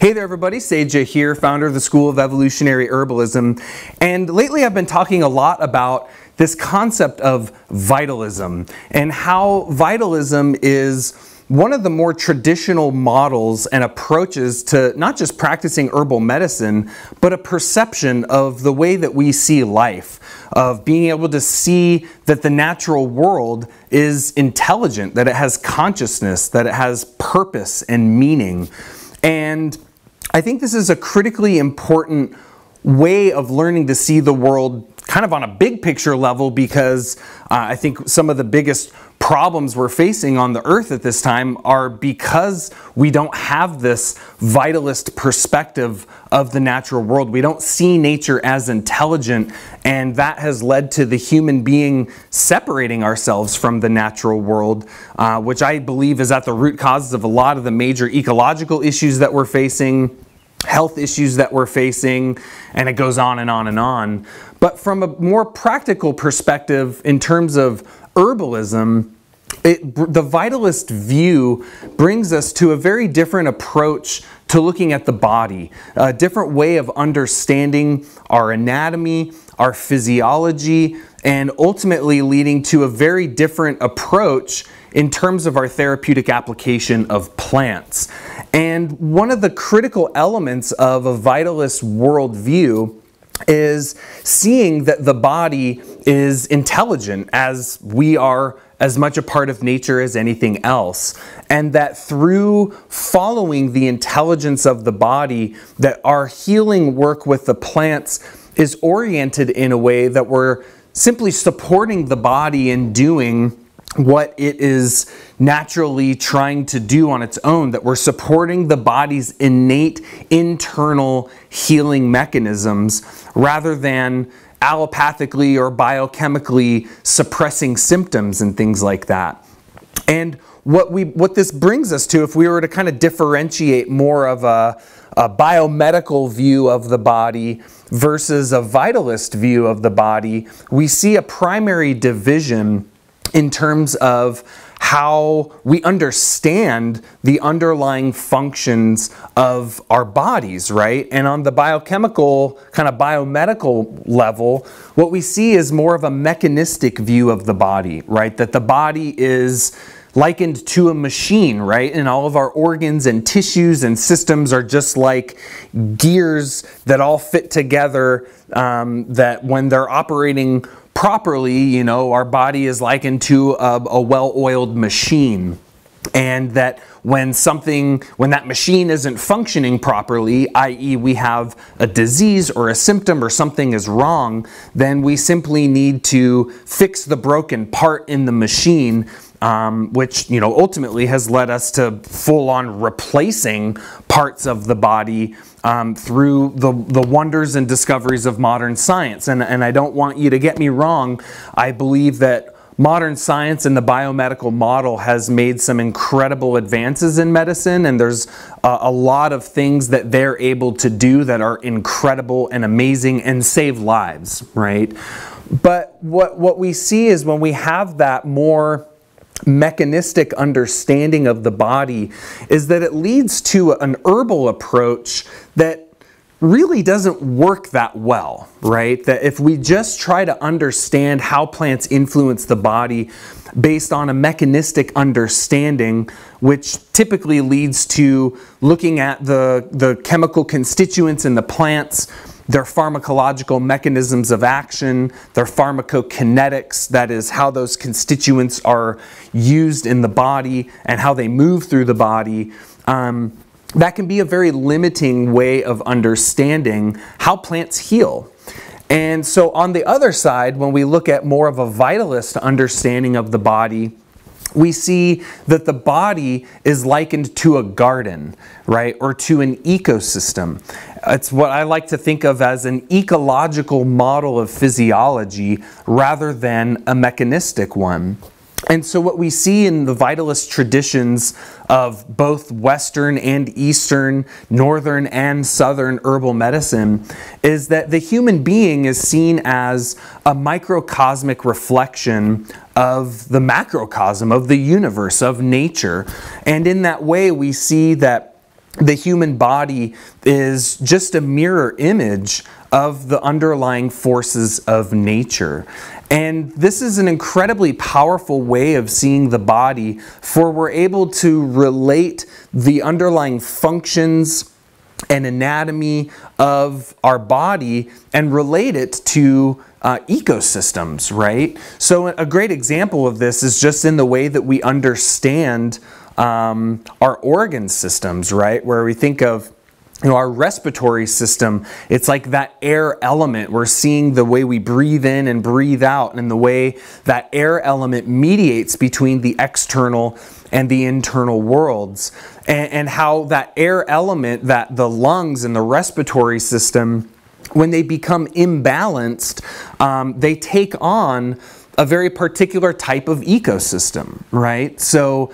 Hey there everybody, Seja here, founder of the School of Evolutionary Herbalism, and lately I've been talking a lot about this concept of vitalism and how vitalism is one of the more traditional models and approaches to not just practicing herbal medicine, but a perception of the way that we see life, of being able to see that the natural world is intelligent, that it has consciousness, that it has purpose and meaning. And I think this is a critically important way of learning to see the world kind of on a big picture level, because I think some of the biggest problems we're facing on the earth at this time are because we don't have this vitalist perspective of the natural world. We don't see nature as intelligent, and that has led to the human being separating ourselves from the natural world, which I believe is at the root causes of a lot of the major ecological issues that we're facing, health issues that we're facing, and it goes on and on and on. But from a more practical perspective, in terms of herbalism, the vitalist view brings us to a very different approach to looking at the body, a different way of understanding our anatomy, our physiology, and ultimately leading to a very different approach in terms of our therapeutic application of plants. And one of the critical elements of a vitalist worldview is seeing that the body is intelligent, as we are as much a part of nature as anything else, and that through following the intelligence of the body, that our healing work with the plants is oriented in a way that we're simply supporting the body in doing what it is naturally trying to do on its own, that we're supporting the body's innate internal healing mechanisms rather than allopathically or biochemically suppressing symptoms and things like that. And what this brings us to, if we were to kind of differentiate more of a biomedical view of the body versus a vitalist view of the body, we see a primary division in terms of how we understand the underlying functions of our bodies, right? And on the biochemical, kind of biomedical level, what we see is more of a mechanistic view of the body, right? That the body is likened to a machine, right? And all of our organs and tissues and systems are just like gears that all fit together, that when they're operating properly, you know, our body is likened to a well-oiled machine. And that when that machine isn't functioning properly, i.e. we have a disease or a symptom or something is wrong, then we simply need to fix the broken part in the machine, which, you know, ultimately has led us to full-on replacing parts of the body through the wonders and discoveries of modern science. And I don't want you to get me wrong. I believe that modern science and the biomedical model has made some incredible advances in medicine, and there's a lot of things that they're able to do that are incredible and amazing and save lives, right? But what we see is when we have that more mechanistic understanding of the body, is that it leads to an herbal approach that really doesn't work that well, right? That if we just try to understand how plants influence the body based on a mechanistic understanding, which typically leads to looking at the chemical constituents in the plants, their pharmacological mechanisms of action, their pharmacokinetics, that is how those constituents are used in the body and how they move through the body, that can be a very limiting way of understanding how plants heal. And so on the other side, when we look at more of a vitalist understanding of the body, we see that the body is likened to a garden, right, or to an ecosystem. It's what I like to think of as an ecological model of physiology rather than a mechanistic one. And so what we see in the vitalist traditions of both Western and Eastern, Northern and Southern herbal medicine is that the human being is seen as a microcosmic reflection of the macrocosm, of the universe, of nature. And in that way we see that the human body is just a mirror image of the underlying forces of nature. And this is an incredibly powerful way of seeing the body, for we're able to relate the underlying functions and anatomy of our body and relate it to ecosystems, right? So a great example of this is just in the way that we understand our organ systems, right? Where we think of our respiratory system, it's like that air element. We're seeing the way we breathe in and breathe out, and the way that air element mediates between the external and the internal worlds, and how that air element, that the lungs and the respiratory system, when they become imbalanced, they take on a very particular type of ecosystem, right? So,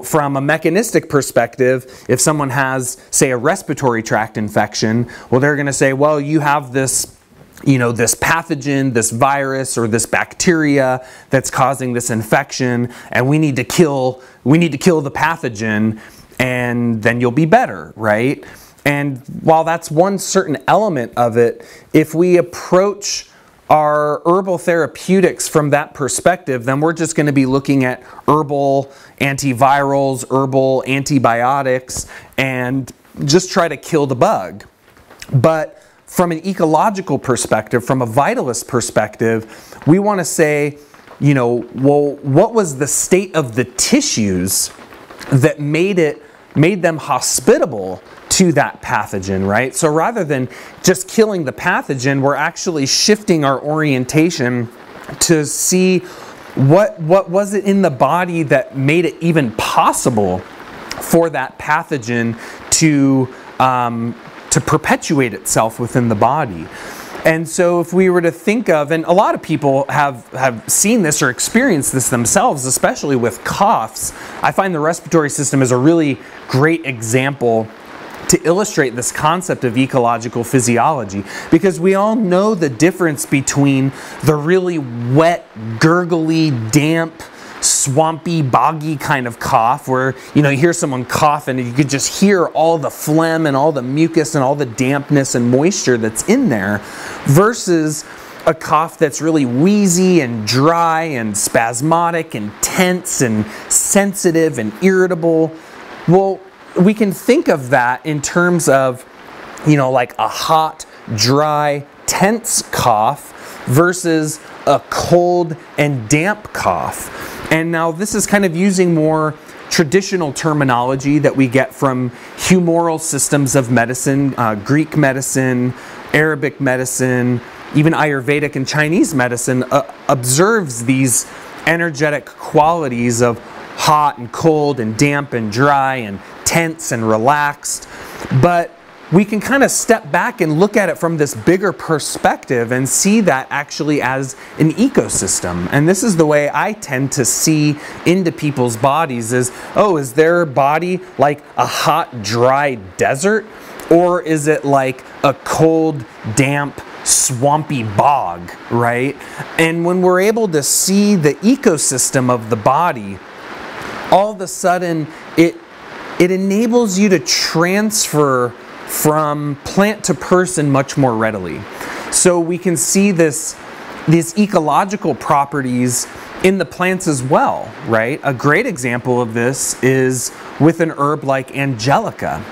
from a mechanistic perspective, if someone has, say, a respiratory tract infection, well, they're going to say, well, you have this, this pathogen, this virus, or this bacteria that's causing this infection, and we need to kill the pathogen, and then you'll be better, right? And while that's one certain element of it, if we approach our herbal therapeutics from that perspective, then we're just going to be looking at herbal antivirals, herbal antibiotics, and just try to kill the bug. But from an ecological perspective, from a vitalist perspective, we want to say, well, what was the state of the tissues that made them hospitable to that pathogen, right? So rather than just killing the pathogen, we're actually shifting our orientation to see what was it in the body that made it even possible for that pathogen to perpetuate itself within the body. And so if we were to think of, and a lot of people have seen this or experienced this themselves, especially with coughs, I find the respiratory system is a really great example to illustrate this concept of ecological physiology, because we all know the difference between the really wet, gurgly, damp, swampy, boggy kind of cough where you hear someone cough and you could just hear all the phlegm and all the mucus and all the dampness and moisture that's in there, versus a cough that's really wheezy and dry and spasmodic and tense and sensitive and irritable. Well, we can think of that in terms of, like a hot, dry, tense cough versus a cold and damp cough. And now this is kind of using more traditional terminology that we get from humoral systems of medicine, Greek medicine, Arabic medicine, even Ayurvedic and Chinese medicine observes these energetic qualities of hot and cold and damp and dry and tense and relaxed. But we can kind of step back and look at it from this bigger perspective and see that actually as an ecosystem. And this is the way I tend to see into people's bodies is their body like a hot, dry desert? Or is it like a cold, damp, swampy bog, right? And when we're able to see the ecosystem of the body, all of a sudden it enables you to transfer from plant to person much more readily. So we can see these ecological properties in the plants as well, right? A great example of this is with an herb like angelica.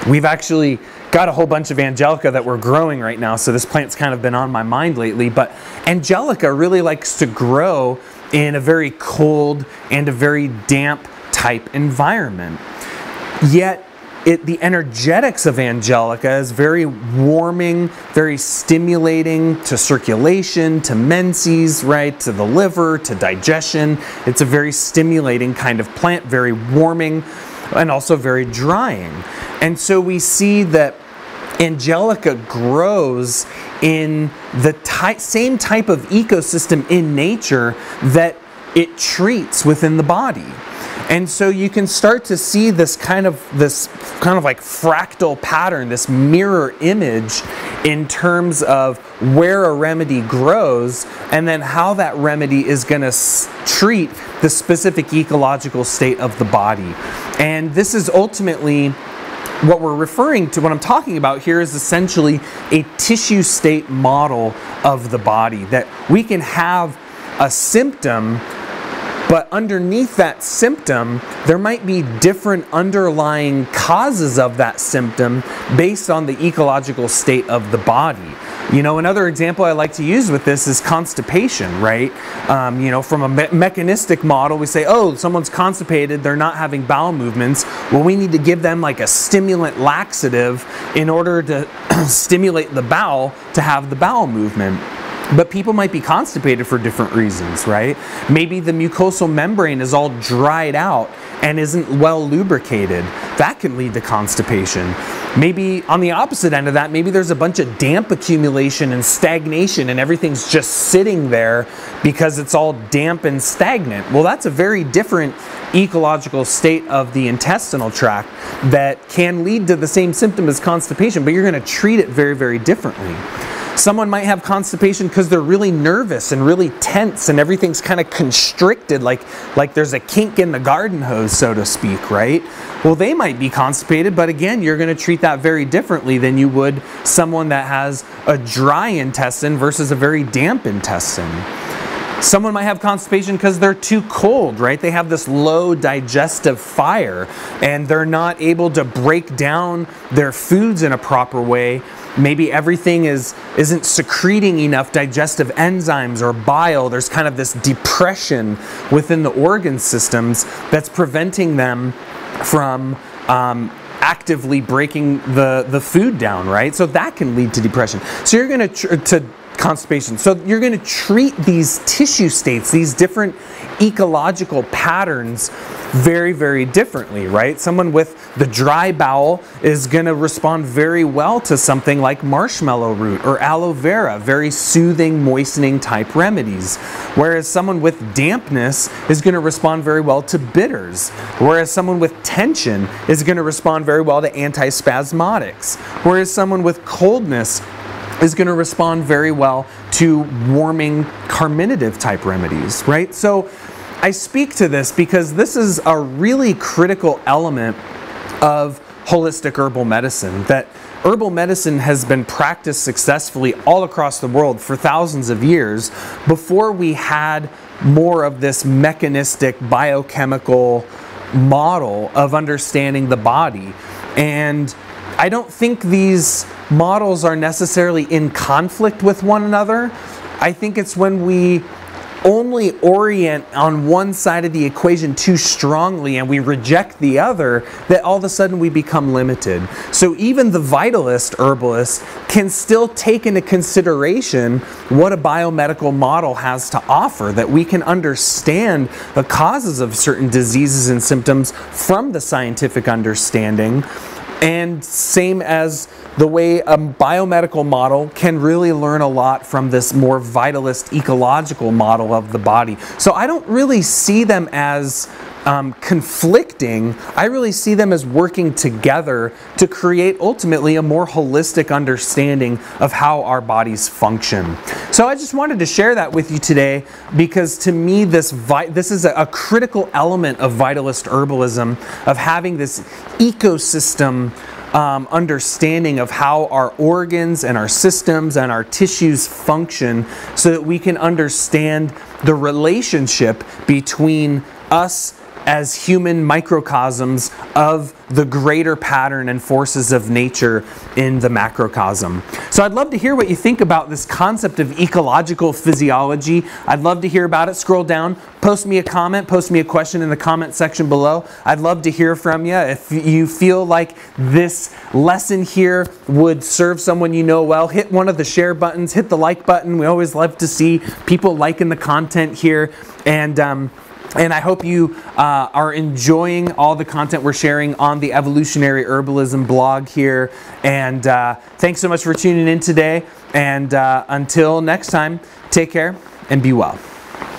We've actually got a whole bunch of angelica that we're growing right now, so this plant's kind of been on my mind lately, but angelica really likes to grow in a very cold and a very damp type environment. Yet the energetics of angelica is very warming, very stimulating to circulation, to menses, right, to the liver, to digestion. It's a very stimulating kind of plant, very warming and also very drying. And so we see that angelica grows in the same type of ecosystem in nature that it treats within the body. And so you can start to see this kind of like fractal pattern, this mirror image in terms of where a remedy grows and then how that remedy is going to treat the specific ecological state of the body. And this is ultimately what we're referring to, what I'm talking about here, is essentially a tissue state model of the body, that we can have a symptom, but underneath that symptom, there might be different underlying causes of that symptom based on the ecological state of the body. You know, another example I like to use with this is constipation, right? You know, from a mechanistic model, we say, oh, someone's constipated, they're not having bowel movements. Well, we need to give them like a stimulant laxative in order to stimulate the bowel to have the bowel movement. But people might be constipated for different reasons, right? Maybe the mucosal membrane is all dried out and isn't well lubricated. That can lead to constipation. Maybe on the opposite end of that, maybe there's a bunch of damp accumulation and stagnation and everything's just sitting there because it's all damp and stagnant. Well, that's a very different ecological state of the intestinal tract that can lead to the same symptom as constipation, but you're going to treat it very, very differently. Someone might have constipation because they're really nervous and really tense and everything's kind of constricted, like there's a kink in the garden hose, so to speak, right? Well, they might be constipated, but again, you're going to treat that very differently than you would someone that has a dry intestine versus a very damp intestine. Someone might have constipation because they're too cold, right? They have this low digestive fire and they're not able to break down their foods in a proper way. Maybe everything isn't secreting enough digestive enzymes or bile. There's kind of this depression within the organ systems that's preventing them from actively breaking the food down, right? So that can lead to depression. So you're going to constipation. So you're going to treat these tissue states, these different ecological patterns very, very differently, right? Someone with the dry bowel is going to respond very well to something like marshmallow root or aloe vera, very soothing, moistening type remedies. Whereas someone with dampness is going to respond very well to bitters. Whereas someone with tension is going to respond very well to antispasmodics. Whereas someone with coldness is going to respond very well to warming carminative type remedies, right? So I speak to this because this is a really critical element of holistic herbal medicine, that herbal medicine has been practiced successfully all across the world for thousands of years before we had more of this mechanistic biochemical model of understanding the body. And I don't think these models are necessarily in conflict with one another. I think it's when we only orient on one side of the equation too strongly and we reject the other that all of a sudden we become limited. So even the vitalist herbalist can still take into consideration what a biomedical model has to offer, that we can understand the causes of certain diseases and symptoms from the scientific understanding. And same as the way a biomedical model can really learn a lot from this more vitalist ecological model of the body. So I don't really see them as conflicting. I really see them as working together to create ultimately a more holistic understanding of how our bodies function. So I just wanted to share that with you today because to me this is a critical element of vitalist herbalism, of having this ecosystem understanding of how our organs and our systems and our tissues function so that we can understand the relationship between us as human microcosms of the greater pattern and forces of nature in the macrocosm. So I'd love to hear what you think about this concept of ecological physiology. I'd love to hear about it. Scroll down, post me a comment, post me a question in the comment section below. I'd love to hear from you. If you feel like this lesson here would serve someone you know well, hit one of the share buttons, hit the like button. We always love to see people liking the content here. And I hope you are enjoying all the content we're sharing on the Evolutionary Herbalism blog here. And thanks so much for tuning in today. And until next time, take care and be well.